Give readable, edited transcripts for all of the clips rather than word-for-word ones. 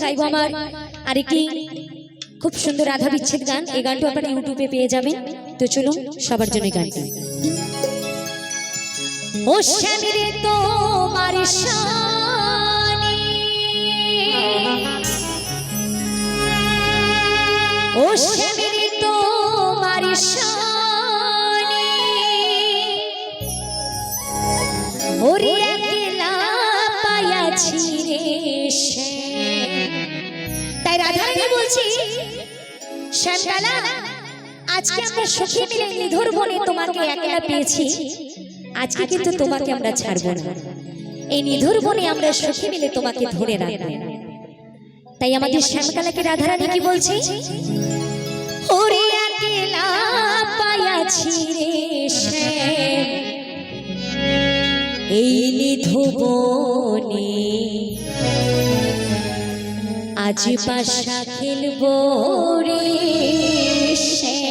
গাইবো আমার আরেকটি খুব সুন্দর রাধা বিচ্ছেদ গান। এই গানটা আপনারা ইউটিউবে পেয়ে যাবেন। তো চলুন সবার জন্য গানটি। ও শ্যাম রে তোমার শানে, ও শ্যাম রে তোমার শানে, ওরে একলা পায়াছি রে শ্যাম। তাই রাধারানী বলছি, শ্যামকালা আজকে আমরা সখী মিলে নিধুর বনে তোমাকে একলা পেয়েছি, আজকে কিন্তু তোমাকে আমরা ছাড়বো না। এই নিধুর বনে আমরা সখী মিলে তোমাকে ধরে রাখবো। তাই আমাদের শ্যামকালাকে রাধারানী কি বলছে, ওরে একলা পায়াছি রে শ্যাম, এই নিধু বনে আজ পাশা খেলবো রে শ্যাম।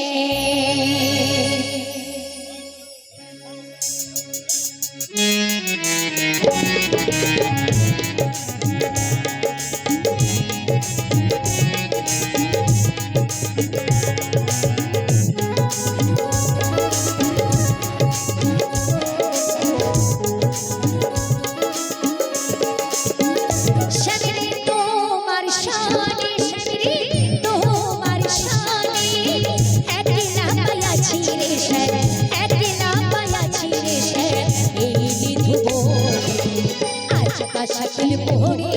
শাকিল মোহরে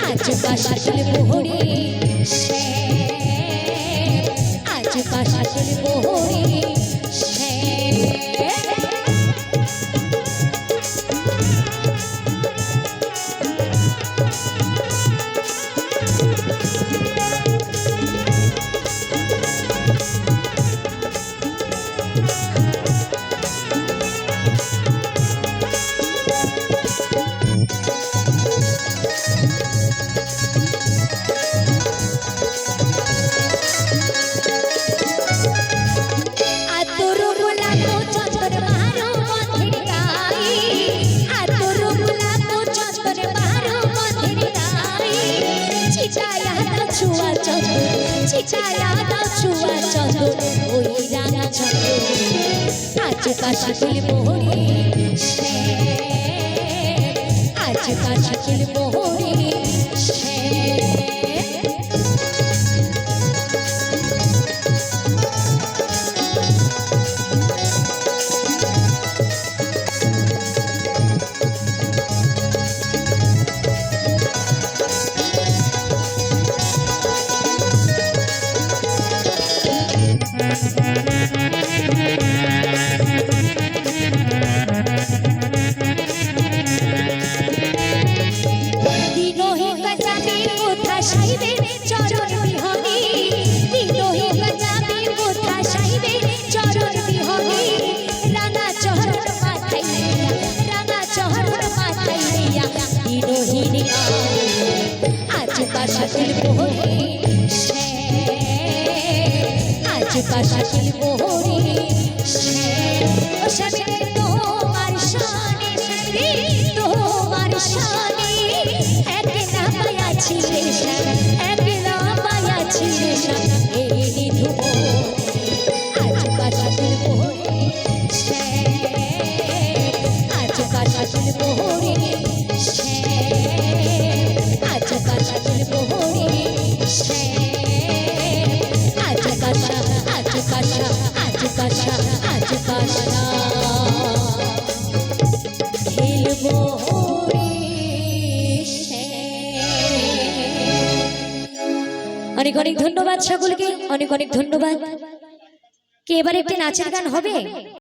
আজ কা শাকিল মোহরে আজ কা শাকিল মোহরে আজ কা শাকিল মোহরে আজ কা শাকিল মোহরে আজ কা শাকিল মোহরে আজ কা শাকিল মোহরে আজ কা শাকিল মোহরে ও শ্যাম রে তোমার শানে, তোমার শানে একলা পায়াছি রে শ্যাম, একলা পায়াছি রে শ্যাম, এই নিধু আজ কা শাকিল মোহরে আজ কা শাকিল মোহরে আজ কা শাকিল মোহরে আজ কা শাকিল মোহরে। অনেক অনেক ধন্যবাদ সকলকে, অনেক অনেক ধন্যবাদ। কি এবারে একটি নাচের গান হবে?